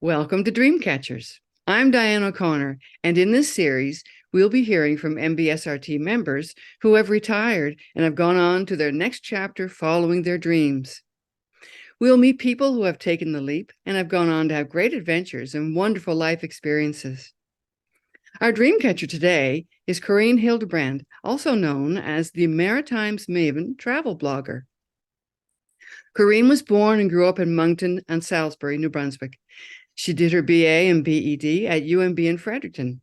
Welcome to Dreamcatchers. I'm Diane O'Connor, and in this series, we'll be hearing from NBSRT members who have retired and have gone on to their next chapter following their dreams. We'll meet people who have taken the leap and have gone on to have great adventures and wonderful life experiences. Our Dreamcatcher today is Coreen Hildebrand, also known as the Maritimes Maven Travel Blogger. Coreen was born and grew up in Moncton and Salisbury, New Brunswick. She did her BA and BEd at UMB in Fredericton.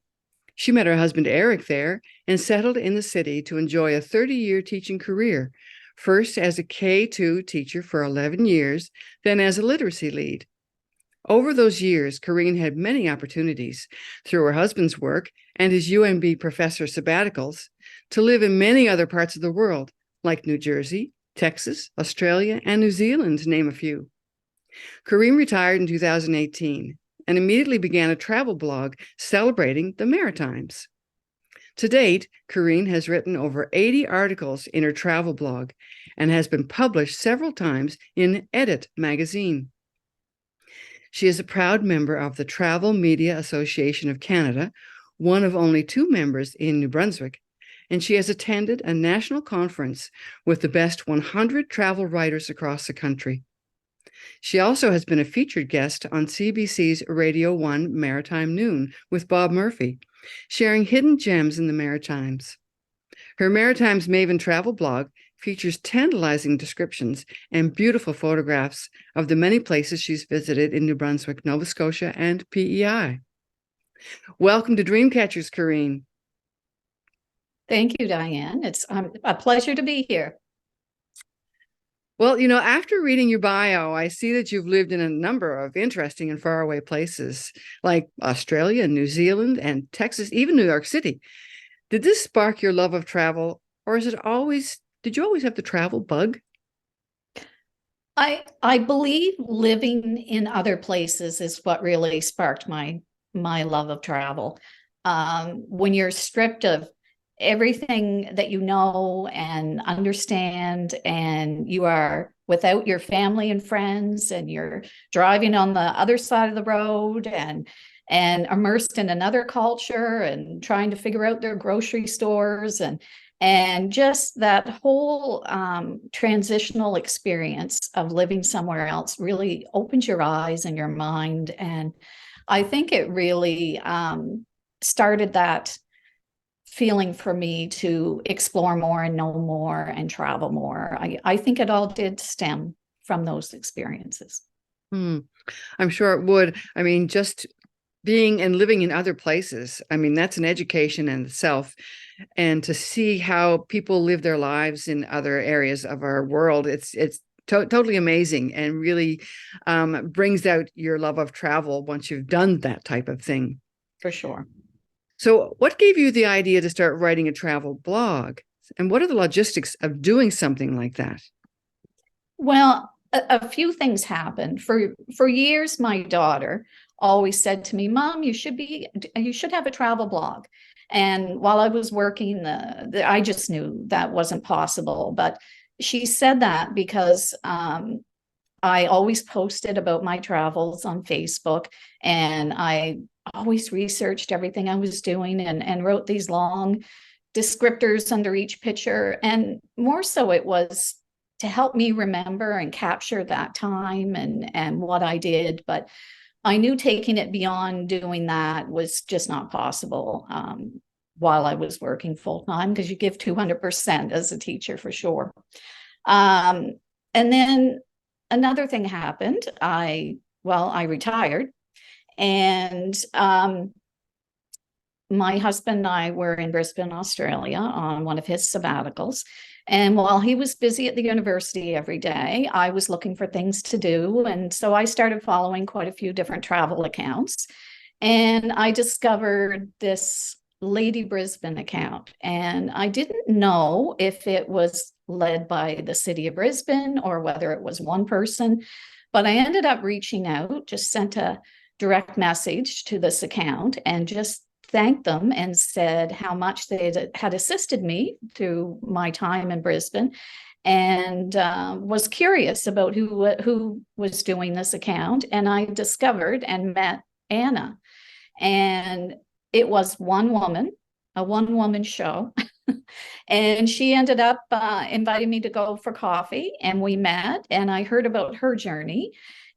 She met her husband Eric there and settled in the city to enjoy a 30-year teaching career, first as a K2 teacher for 11 years, then as a literacy lead. Over those years, Coreen had many opportunities, through her husband's work and his UMB professor sabbaticals, to live in many other parts of the world, like New Jersey, Texas, Australia, and New Zealand, to name a few. Coreen retired in 2018 and immediately began a travel blog celebrating the Maritimes. To date, Coreen has written over 80 articles in her travel blog and has been published several times in Edit magazine. She is a proud member of the Travel Media Association of Canada, one of only 2 members in New Brunswick, and she has attended a national conference with the best 100 travel writers across the country. She also has been a featured guest on CBC's Radio 1 Maritime Noon with Bob Murphy, sharing hidden gems in the Maritimes. Her Maritimes Maven Travel blog features tantalizing descriptions and beautiful photographs of the many places she's visited in New Brunswick, Nova Scotia, and PEI. Welcome to Dreamcatchers, Coreen. Thank you, Diane. It's a pleasure to be here. Well, after reading your bio, I see that you've lived in a number of interesting and faraway places like Australia, New Zealand, and Texas, even New York City. Did this spark your love of travel, or did you always have the travel bug? I believe living in other places is what really sparked my love of travel. When you're stripped of everything that you know and understand, and you are without your family and friends, and you're driving on the other side of the road and immersed in another culture and trying to figure out their grocery stores and just that whole transitional experience of living somewhere else really opens your eyes and your mind. And I think it really started that feeling for me to explore more and know more and travel more. I think it all did stem from those experiences. I'm sure it would. I mean, just being and living in other places, that's an education in itself. And to see how people live their lives in other areas of our world, it's totally amazing, and really brings out your love of travel once you've done that type of thing. For sure. So what gave you the idea to start writing a travel blog? And what are the logistics of doing something like that? Well, a few things happened. For years, my daughter always said to me, "Mom, you should have a travel blog." And while I was working, I just knew that wasn't possible. But she said that because I always posted about my travels on Facebook, and I always researched everything I was doing and wrote these long descriptors under each picture. And more so, it was to help me remember and capture that time and what I did. But I knew taking it beyond doing that was just not possible while I was working full time, because you give 200% as a teacher for sure. And then another thing happened. I retired, and my husband and I were in Brisbane, Australia on one of his sabbaticals. And while he was busy at the university every day, I was looking for things to do. And so I started following quite a few different travel accounts. And I discovered this Lady Brisbane account. And I didn't know if it was led by the city of Brisbane or whether it was one person. But I ended up reaching out, just sent a direct message to this account and just thanked them and said how much they had assisted me through my time in Brisbane, and was curious about who was doing this account. And I discovered and met Anna. And it was a one-woman show. And she ended up inviting me to go for coffee, and we met, and I heard about her journey.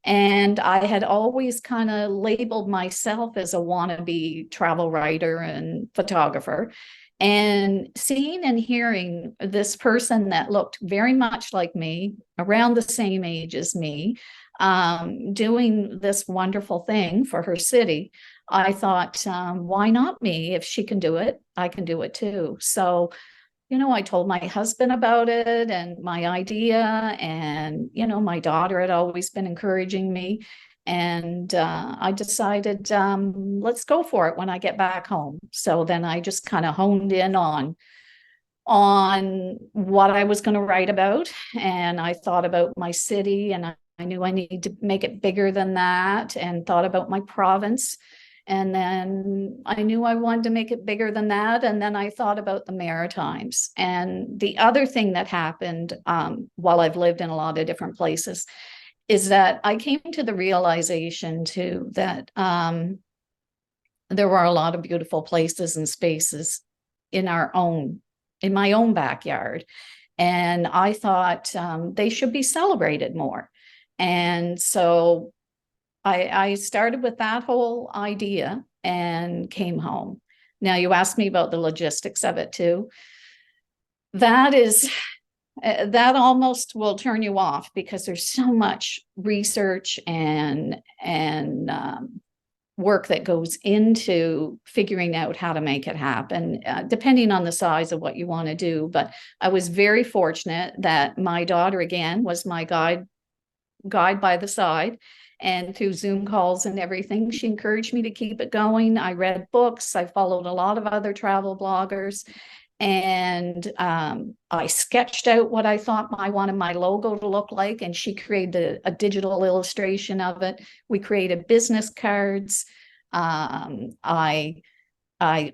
And I had always kind of labeled myself as a wannabe travel writer and photographer. And seeing and hearing this person that looked very much like me, around the same age as me, doing this wonderful thing for her city, I thought, why not me? If she can do it, I can do it too. So, I told my husband about it and my idea, and, my daughter had always been encouraging me. And I decided, let's go for it when I get back home. So then I just kind of honed in on what I was going to write about. And I thought about my city, and I knew I needed to make it bigger than that, and thought about my province. And then I knew I wanted to make it bigger than that. And then I thought about the Maritimes. And the other thing that happened while I've lived in a lot of different places is that I came to the realization too that there were a lot of beautiful places and spaces in my own backyard. And I thought they should be celebrated more. And so I started with that whole idea and came home. Now, you asked me about the logistics of it too. That almost will turn you off, because there's so much research and work that goes into figuring out how to make it happen, depending on the size of what you want to do. But I was very fortunate that my daughter, again, was my guide by the side. And through Zoom calls and everything, she encouraged me to keep it going. I read books. I followed a lot of other travel bloggers. And I sketched out what I thought I wanted my logo to look like. And she created a digital illustration of it. We created business cards. I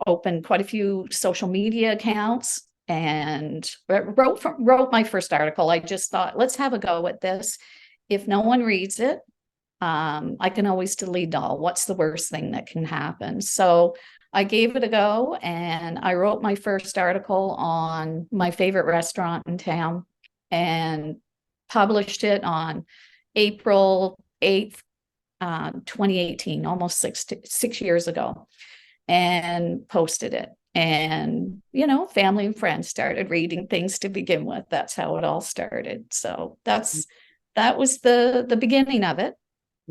opened quite a few social media accounts and wrote my first article. I just thought, let's have a go at this. If no one reads it, I can always delete all. What's the worst thing that can happen? So I gave it a go, and I wrote my first article on my favorite restaurant in town and published it on April 8th, 2018, almost six years ago, and posted it. And, family and friends started reading things to begin with. That's how it all started. So that was the beginning of it.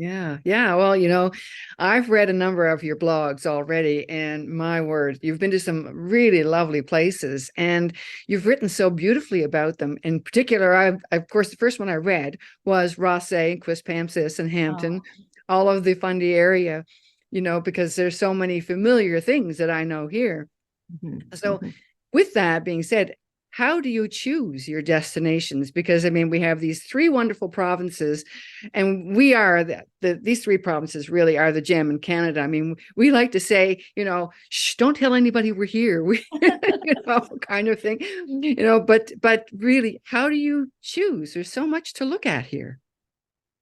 Yeah. Well, I've read a number of your blogs already, and my word, you've been to some really lovely places, and you've written so beautifully about them. In particular, of course, the first one I read was Rothesay, Quispamsis, and Hampton, all of the Fundy area, because there's so many familiar things that I know here. Mm-hmm. So with that being said, how do you choose your destinations? Because, we have these three wonderful provinces, and we are these three provinces really are the gem in Canada. We like to say, shh, don't tell anybody we're here, kind of thing, but really, how do you choose? There's so much to look at here.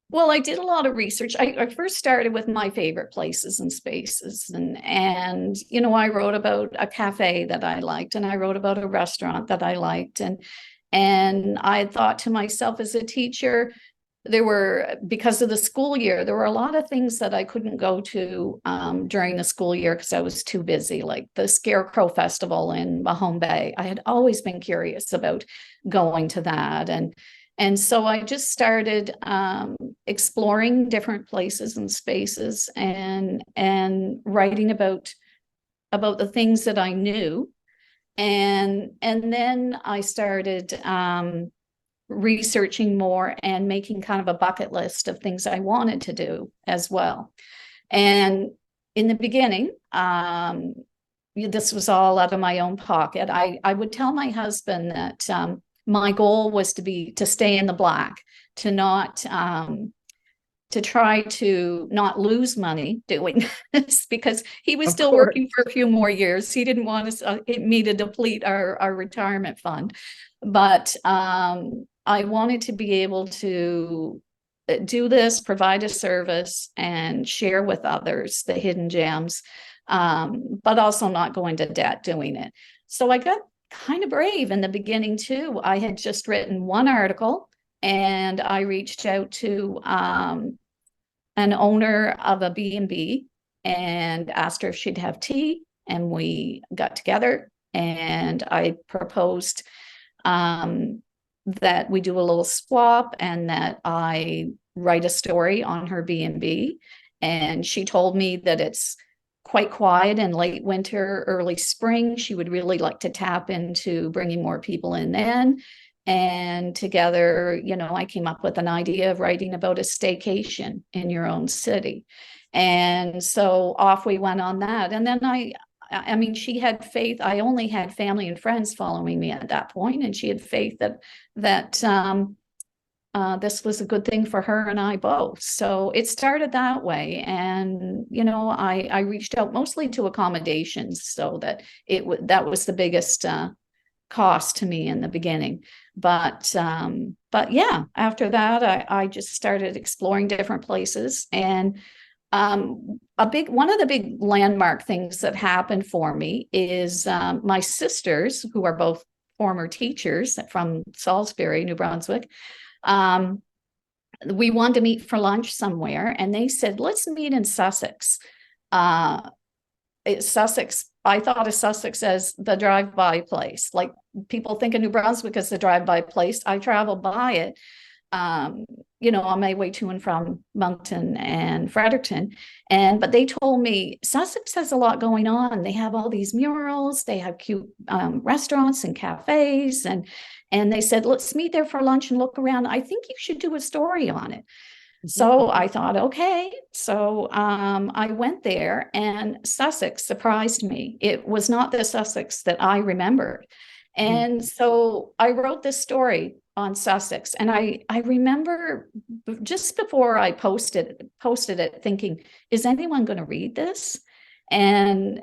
Well, I did a lot of research. I first started with my favorite places and spaces. And I wrote about a cafe that I liked, and I wrote about a restaurant that I liked. And I thought to myself, as a teacher, because of the school year, there were a lot of things that I couldn't go to during the school year because I was too busy, like the Scarecrow Festival in Mahone Bay. I had always been curious about going to that. And so I just started exploring different places and spaces and writing about the things that I knew. And then I started researching more and making kind of a bucket list of things I wanted to do as well. And in the beginning, this was all out of my own pocket. I would tell my husband that my goal was to stay in the black, to not to try to not lose money doing this, because he was Of still course. working for a few more years. He didn't want me to deplete our retirement fund. But I wanted to be able to do this, provide a service, and share with others the hidden gems, but also not go into debt doing it. So I got kind of brave in the beginning too. I had just written one article, and I reached out to an owner of a B&B and asked her if she'd have tea, and we got together, and I proposed that we do a little swap and that I write a story on her B&B. And she told me that it's quite quiet in late winter, early spring. She would really like to tap into bringing more people in then. And together, I came up with an idea of writing about a staycation in your own city. And so off we went on that. And then I mean, she had faith. I only had family and friends following me at that point, and she had faith that this was a good thing for her and I both. So it started that way. And, I reached out mostly to accommodations, so that that was the biggest cost to me in the beginning. But yeah, after that, I just started exploring different places. And one of the big landmark things that happened for me is my sisters, who are both former teachers from Salisbury, New Brunswick. We wanted to meet for lunch somewhere, and they said, let's meet in Sussex. Sussex, I thought of Sussex as the drive-by place. Like, people think of New Brunswick as the drive-by place. I traveled by it, on my way to and from Moncton and Fredericton. But they told me Sussex has a lot going on. They have all these murals, they have cute restaurants and cafes. And they said, let's meet there for lunch and look around. I think you should do a story on it. So I thought, okay. So I went there, and Sussex surprised me. It was not the Sussex that I remembered. And so I wrote this story on Sussex. And I remember just before I posted it thinking, is anyone going to read this? And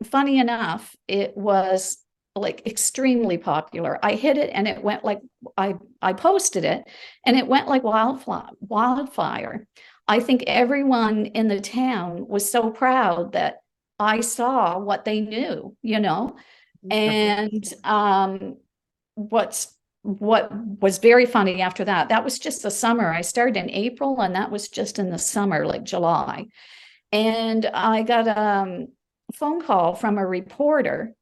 funny enough, it was like extremely popular. I hit it, and it went like, I posted it, and it went like wildfire. I think everyone in the town was so proud that I saw what they knew, And what was very funny after that was just the summer. I started in April, and that was just in the summer, like July. And I got a phone call from a reporter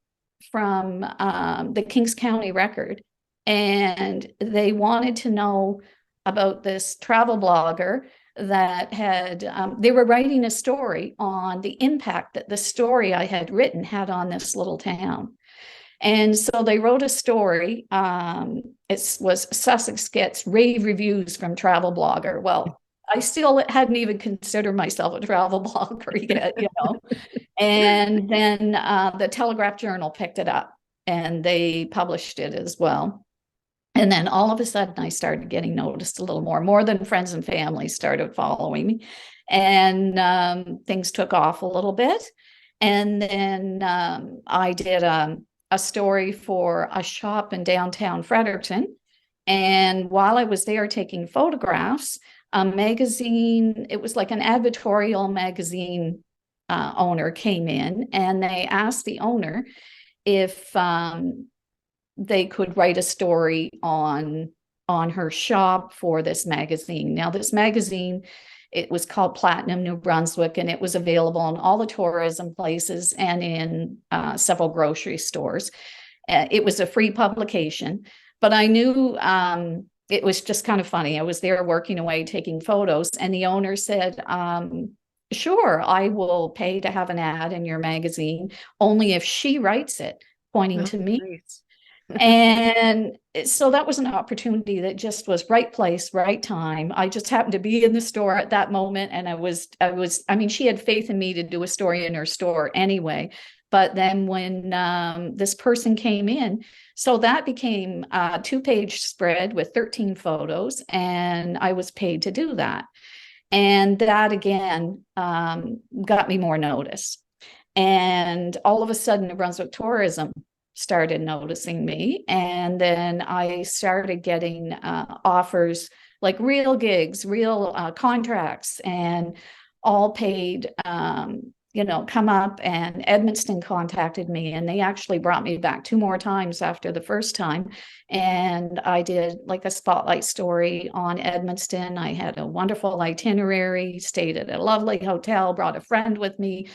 from the Kings County Record, and they wanted to know about this travel blogger that had, they were writing a story on the impact that the story I had written had on this little town. And so they wrote a story. It was Sussex gets rave reviews from travel blogger. Well, I still hadn't even considered myself a travel blogger yet, And then the Telegraph Journal picked it up, and they published it as well. And then all of a sudden, I started getting noticed a little more than friends and family started following me. And things took off a little bit. And then I did a story for a shop in downtown Fredericton. And while I was there taking photographs, a magazine, it was like an advertorial magazine owner came in, and they asked the owner if they could write a story on her shop for this magazine. Now, this magazine, it was called Platinum New Brunswick, and it was available in all the tourism places and in several grocery stores. It was a free publication, but I knew it was just kind of funny. I was there working away, taking photos, and the owner said, sure, I will pay to have an ad in your magazine, only if she writes it, pointing to me. Nice. And so that was an opportunity that just was right place, right time. I just happened to be in the store at that moment. And I mean, she had faith in me to do a story in her store anyway, But then when this person came in, so that became a 2-page spread with 13 photos, and I was paid to do that. And that again got me more notice. And all of a sudden, New Brunswick Tourism started noticing me. And then I started getting offers, like real gigs, real contracts, and all paid, come up. And Edmundston contacted me, and they actually brought me back 2 more times after the first time. And I did like a spotlight story on Edmundston. I had a wonderful itinerary, stayed at a lovely hotel, brought a friend with me,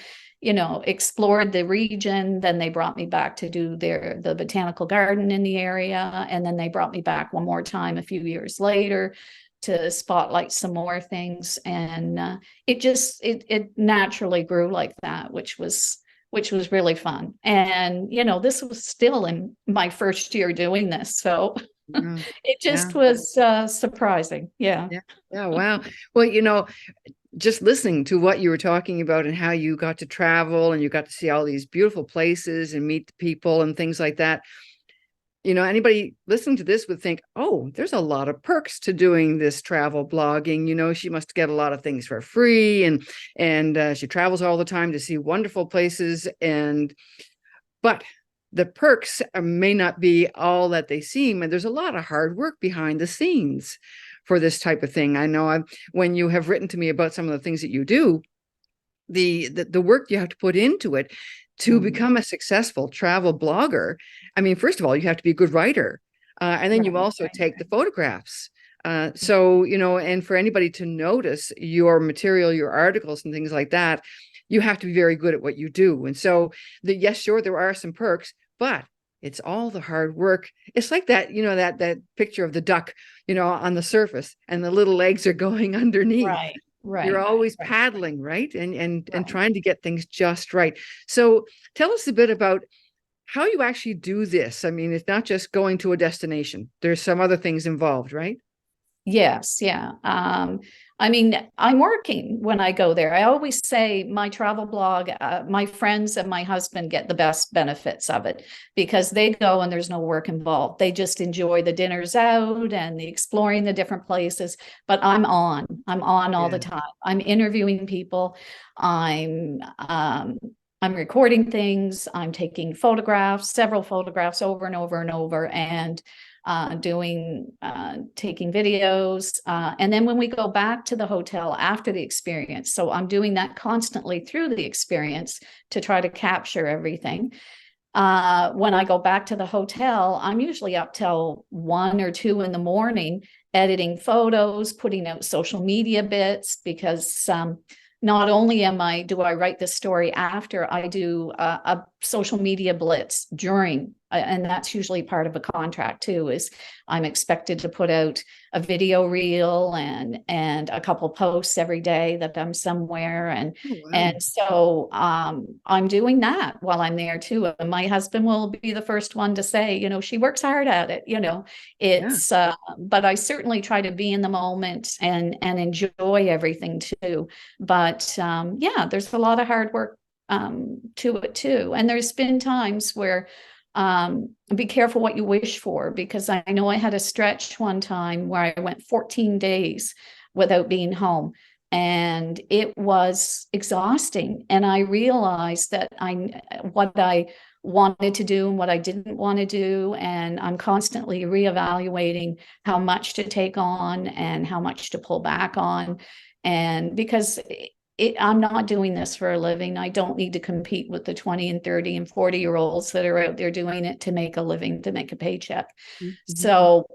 explored the region. Then they brought me back to do the botanical garden in the area. And then they brought me back one more time a few years later to spotlight some more things. And it naturally grew like that, which was really fun. And, this was still in my first year doing this. So it just was surprising. Yeah. Yeah. Wow. Well, just listening to what you were talking about and how you got to travel and you got to see all these beautiful places and meet the people and things like that. Anybody listening to this would think, oh, there's a lot of perks to doing this travel blogging. She must get a lot of things for free, and she travels all the time to see wonderful places. But the perks may not be all that they seem, and there's a lot of hard work behind the scenes for this type of thing. I know when you have written to me about some of the things that you do, the work you have to put into it to become a successful travel blogger. I mean, first of all, you have to be a good writer. And then you also take the photographs. So, and for anybody to notice your material, your articles and things like that, you have to be very good at what you do. And so yes, sure, there are some perks, but it's all the hard work. It's like that, that picture of the duck, on the surface, and the little legs are going underneath. Right. You're always paddling, right? And trying to get things just right. So tell us a bit about how you actually do this. I mean, it's not just going to a destination. There's some other things involved, right? Yes. Yeah. I mean, I'm working when I go there. I always say my travel blog, my friends and my husband get the best benefits of it because they go and there's no work involved. They just enjoy the dinners out and the exploring the different places. But I'm on all the time. I'm interviewing people. I'm recording things. I'm taking photographs, several photographs over and over and over, and taking videos. And then when we go back to the hotel after the experience, so I'm doing that constantly through the experience to try to capture everything. When I go back to the hotel, I'm usually up till 1 or 2 in the morning, editing photos, putting out social media bits, because not only do I write the story after, I do a social media blitz during, and that's usually part of a contract too, is I'm expected to put out a video reel and a couple posts every day that I'm somewhere. And so I'm doing that while I'm there too. And my husband will be the first one to say, she works hard at it, but I certainly try to be in the moment and enjoy everything too. But there's a lot of hard work to it too. And there's been times where be careful what you wish for, because I know I had a stretch one time where I went 14 days without being home, and it was exhausting. And I realized that what I wanted to do and what I didn't want to do. And I'm constantly reevaluating how much to take on and how much to pull back on. And because I'm not doing this for a living. I don't need to compete with the 20 and 30 and 40-year-olds that are out there doing it to make a living, to make a paycheck. Mm-hmm. So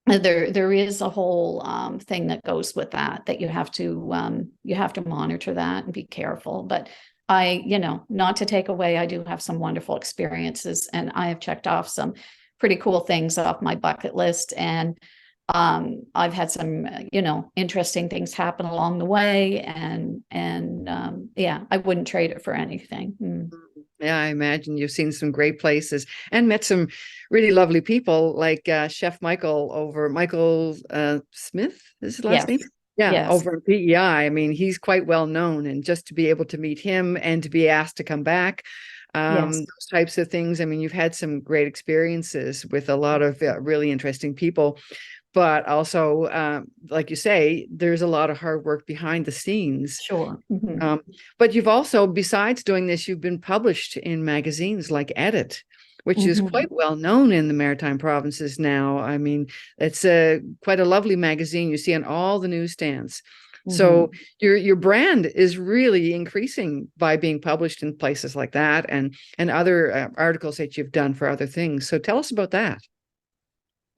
there is a whole thing that goes with that you have to monitor that and be careful. But not to take away, I do have some wonderful experiences, and I have checked off some pretty cool things off my bucket list. And I've had some, interesting things happen along the way, and I wouldn't trade it for anything. Yeah, I imagine you've seen some great places and met some really lovely people, like Chef Michael Smith is his last name? Yeah, yes. Over in PEI. I mean, he's quite well known, and just to be able to meet him and to be asked to come back, Yes. those types of things. I mean, you've had some great experiences with a lot of really interesting people, but also, like you say, there's a lot of hard work behind the scenes. Sure. But you've also, besides doing this, you've been published in magazines like Edit, which is Mhm. quite well known in the Maritime provinces now. I mean, it's quite a lovely magazine you see on all the newsstands. So Mhm. your brand is really increasing by being published in places like that, and other articles that you've done for other things. So tell us about that.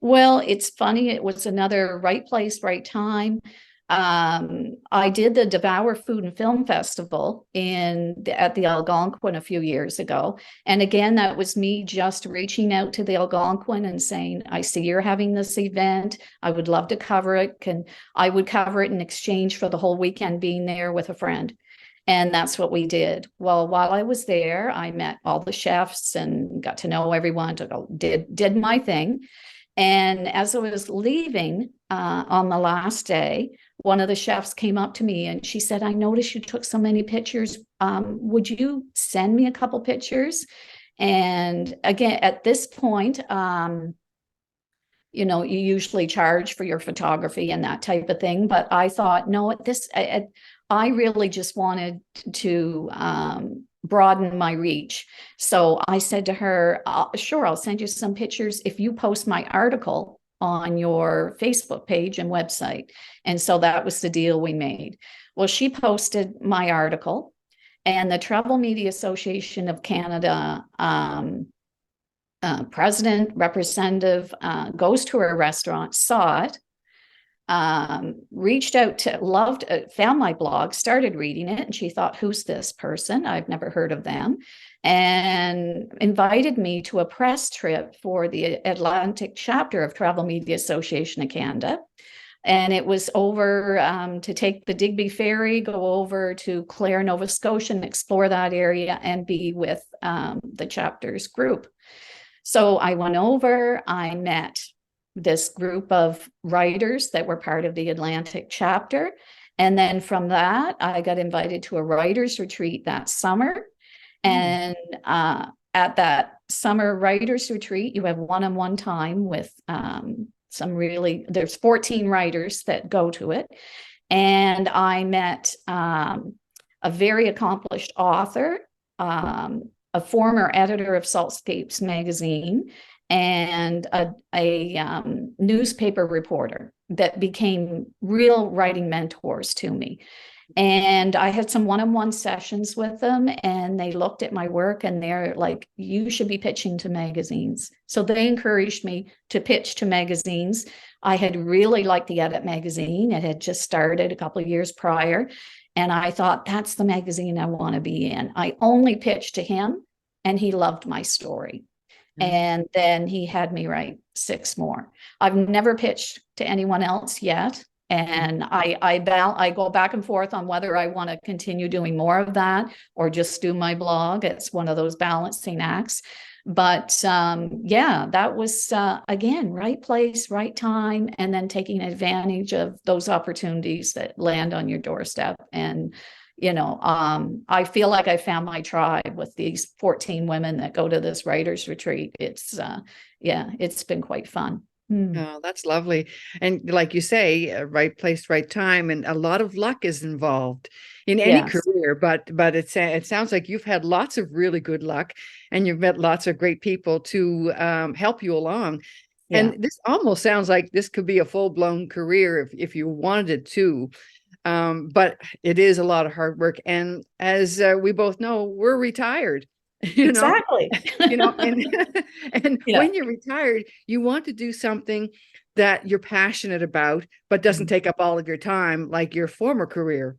Well, it's funny. It was another right place, right time. I did the Devour Food and Film Festival at the Algonquin a few years ago. And again, that was me just reaching out to the Algonquin and saying, I see you're having this event. I would love to cover it. I would cover it in exchange for the whole weekend being there with a friend. And that's what we did. Well, while I was there, I met all the chefs and got to know everyone, did my thing. And as I was leaving on the last day, one of the chefs came up to me and she said, I noticed you took so many pictures. Would you send me a couple pictures? And again, at this point, you usually charge for your photography and that type of thing. But I thought, no, I really just wanted to broaden my reach. So I said to her, sure, I'll send you some pictures if you post my article on your Facebook page and website. And so that was the deal we made. Well, she posted my article, and the Travel Media Association of Canada president, representative goes to her restaurant, saw it, reached out to, found my blog, started reading it, and she thought, who's this person? I've never heard of them. And invited me to a press trip for the Atlantic chapter of Travel Media Association of Canada. And it was over to take the Digby ferry, go over to Clare, Nova Scotia, and explore that area and be with the chapter's group. So I went over, I met this group of writers that were part of the Atlantic chapter. And then from that, I got invited to a writer's retreat that summer. And at that summer writer's retreat, you have one-on-one time with there's 14 writers that go to it. And I met a very accomplished author, a former editor of Saltscapes magazine, and a newspaper reporter that became real writing mentors to me. And I had some one-on-one sessions with them, and they looked at my work and they're like, you should be pitching to magazines. So they encouraged me to pitch to magazines. I had really liked the Edit magazine. It had just started a couple of years prior. And I thought, that's the magazine I want to be in. I only pitched to him, and he loved my story. And then he had me write 6 more. I've never pitched to anyone else yet. And I go back and forth on whether I want to continue doing more of that or just do my blog. It's one of those balancing acts. But yeah, that was, again, right place, right time, and then taking advantage of those opportunities that land on your doorstep. And I feel like I found my tribe with these 14 women that go to this writers retreat. It's been quite fun. Oh, that's lovely. And like you say, right place, right time, and a lot of luck is involved in any Yes. career. But it sounds like you've had lots of really good luck, and you've met lots of great people to help you along. Yeah. And this almost sounds like this could be a full-blown career if you wanted it to. But it is a lot of hard work. And as we both know, we're retired, you know, Exactly. and and Yeah. when you're retired, you want to do something that you're passionate about, but doesn't take up all of your time like your former career.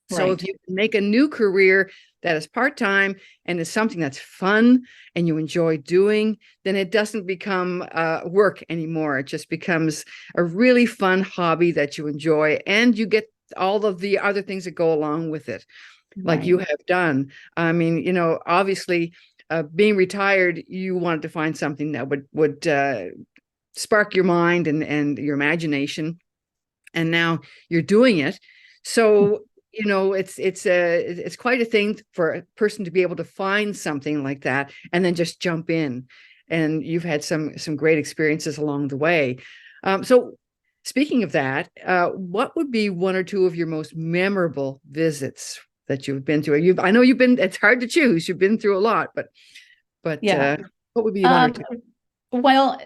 So if Right. you can make a new career that is part-time and is something that's fun and you enjoy doing, then it doesn't become work anymore. It just becomes a really fun hobby that you enjoy, and you get all of the other things that go along with it, like you Right. have done. I mean, obviously, being retired, you wanted to find something that would spark your mind and your imagination, and now you're doing it. So you know, it's quite a thing for a person to be able to find something like that and then just jump in. And you've had some great experiences along the way. So speaking of that, what would be one or two of your most memorable visits that you've been to? I know you've been, it's hard to choose. You've been through a lot, but Yeah. what would be one or two? Well,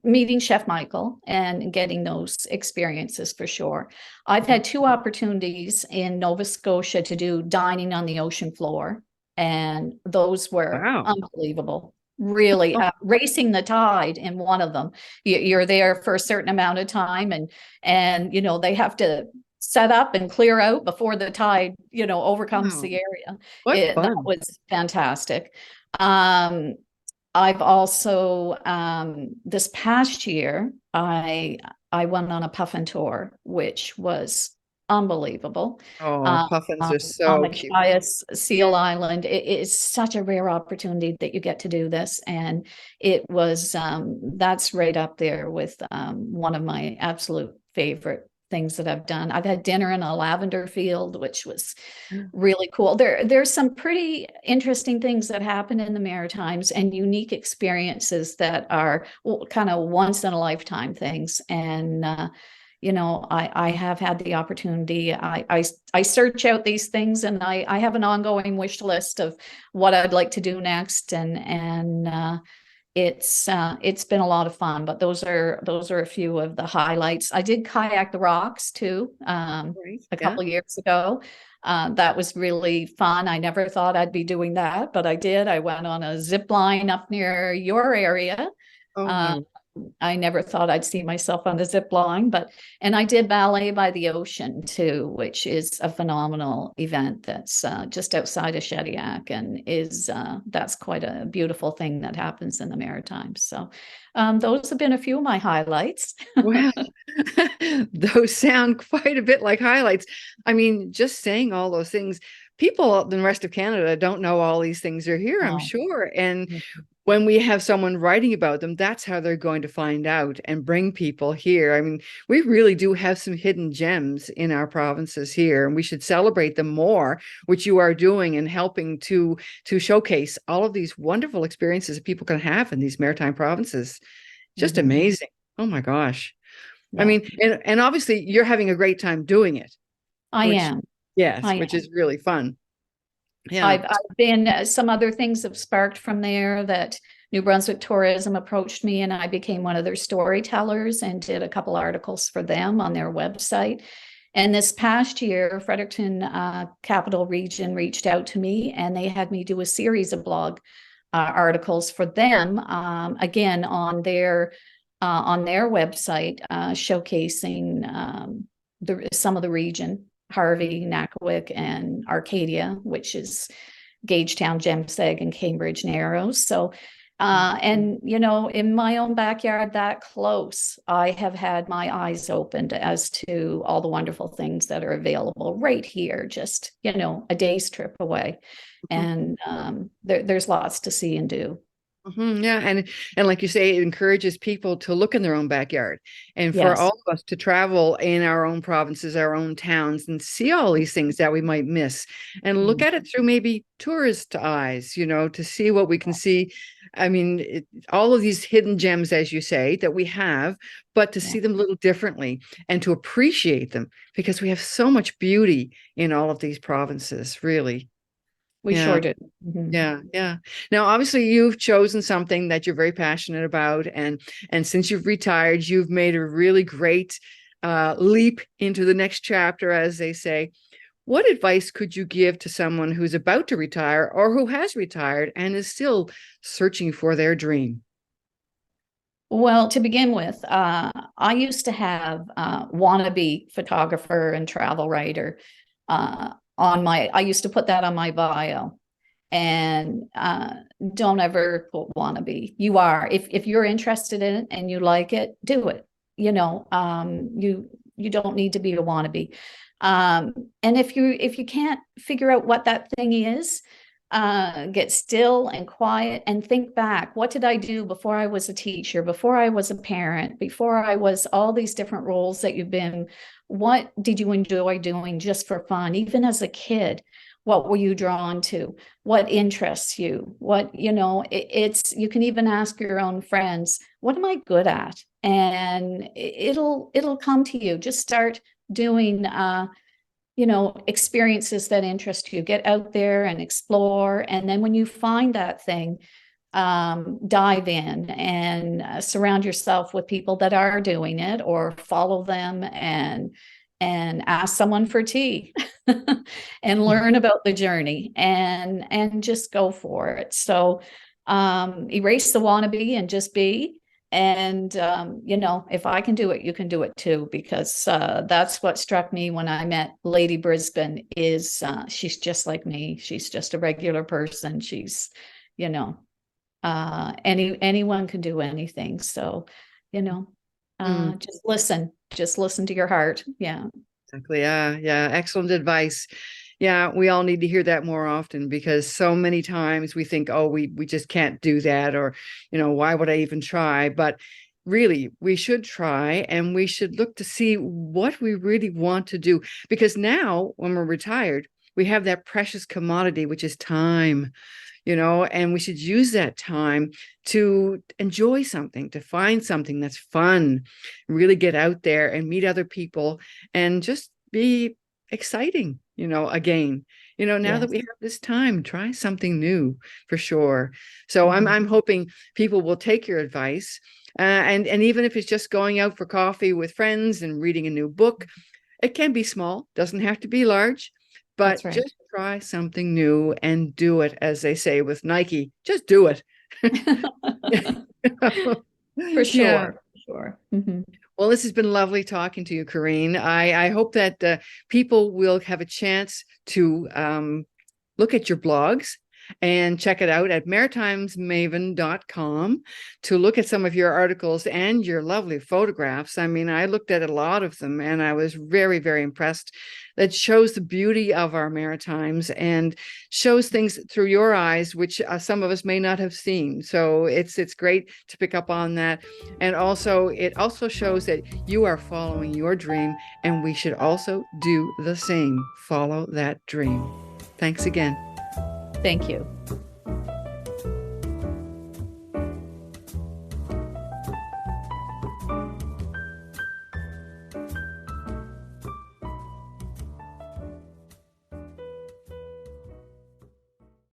meeting Chef Michael and getting those experiences for sure. I've had two opportunities in Nova Scotia to do dining on the ocean floor, and those were Wow. unbelievable. Really, racing the tide in one of them. You're there for a certain amount of time, and you know they have to set up and clear out before the tide, you know, overcomes Wow. the area. What That fun. was fantastic. I've also this past year I went on a puffin tour, which was unbelievable. Oh, Um, puffins are on so the cute. Chias Seal Island, it is such a rare opportunity that you get to do this, and it was that's right up there with one of my absolute favorite things that I've done. I've had dinner in a lavender field, which was really cool. There's some pretty interesting things that happen in the Maritimes and unique experiences that are kind of once in a lifetime things. And you know, I have had the opportunity. I search out these things, and I have an ongoing wish list of what I'd like to do next, and it's been a lot of fun. But those are a few of the highlights. I did kayak the rocks too, Right. a Yeah. couple of years ago. That was really fun. I never thought I'd be doing that, but I did. I went on a zip line up near your area. Oh Uh, my. I never thought I'd see myself on the zip line, and I did ballet by the ocean too, which is a phenomenal event that's just outside of Shediac, and that's quite a beautiful thing that happens in the Maritimes. So those have been a few of my highlights. Well, those sound quite a bit like highlights. I mean, just saying all those things, people in the rest of Canada don't know all these things are here, I'm Oh. sure. And Mhm. when we have someone writing about them, that's how they're going to find out and bring people here. I mean, we really do have some hidden gems in our provinces here, and we should celebrate them more, which you are doing and helping to showcase all of these wonderful experiences that people can have in these maritime provinces. Just Mhm. amazing. Oh my gosh. I Yeah, mean, and obviously you're having a great time doing it, I which, am. yes, I which is really fun. Yeah. I've been some other things have sparked from there that New Brunswick Tourism approached me, and I became one of their storytellers and did a couple articles for them on their website. And this past year, Fredericton Capital Region reached out to me, and they had me do a series of blog articles for them, again on their website, showcasing some of the region, Harvey, Nakawic, and Arcadia, which is Gagetown, Jemseg, and Cambridge Narrows. So, and you know, in my own backyard, that close, I have had my eyes opened as to all the wonderful things that are available right here, just you know, a day's trip away, and there's lots to see and do. Yeah, and like you say, it encourages people to look in their own backyard, and for Yes. all of us to travel in our own provinces, our own towns, and see all these things that we might miss, and look Mm. at it through maybe tourist eyes, you know, to see what we can see. I mean, all of these hidden gems, as you say, that we have, but to Yeah, see them a little differently and to appreciate them because we have so much beauty in all of these provinces, really. we Yeah. sure do. Mhm. Yeah, yeah. Now, obviously, you've chosen something that you're very passionate about, and since you've retired, you've made a really great leap into the next chapter, as they say. What advice could you give to someone who's about to retire or who has retired and is still searching for their dream? Well, to begin with, I used to have wannabe photographer and travel writer I used to put that on my bio. And don't ever put wannabe. You are, if you're interested in it and you like it, do it. You know, you don't need to be a wannabe. And if you can't figure out what that thing is, get still and quiet and think back. What did I do before I was a teacher, before I was a parent, before I was all these different roles that you've been? What did you enjoy doing just for fun? Even as a kid, what were you drawn to? What interests you? What, it's, you can even ask your own friends, what am I good at? And it'll come to you. Just start doing, experiences that interest you. Get out there and explore. And then when you find that thing, dive in and surround yourself with people that are doing it, or follow them and ask someone for tea and learn about the journey and just go for it. So erase the wannabe and just be. And, if I can do it, you can do it too, because that's what struck me when I met Lady Brisbane is she's just like me. She's just a regular person. She's, anyone can do anything. So, just listen to your heart. Yeah. Exactly. Yeah. Excellent advice. Yeah, we all need to hear that more often, because so many times we think, oh, we just can't do that, or, why would I even try? But really, we should try, and we should look to see what we really want to do. Because now when we're retired, we have that precious commodity, which is time, and we should use that time to enjoy something, to find something that's fun, really get out there and meet other people and just be exciting, again, now that we have this time, try something new for sure. So I'm hoping people will take your advice, and even if it's just going out for coffee with friends and reading a new book, it can be small, doesn't have to be large, but just try something new and do it, as they say with Nike, just do it. For sure. Yeah. For sure. Mm-hmm. Well, this has been lovely talking to you, Coreen. I hope that people will have a chance to look at your blogs and check it out at maritimesmaven.com to look at some of your articles and your lovely photographs. I mean, I looked at a lot of them and I was very, very impressed. That shows the beauty of our Maritimes and shows things through your eyes, which some of us may not have seen. So it's great to pick up on that. And also, it also shows that you are following your dream, and we should also do the same. Follow that dream. Thanks again. Thank you.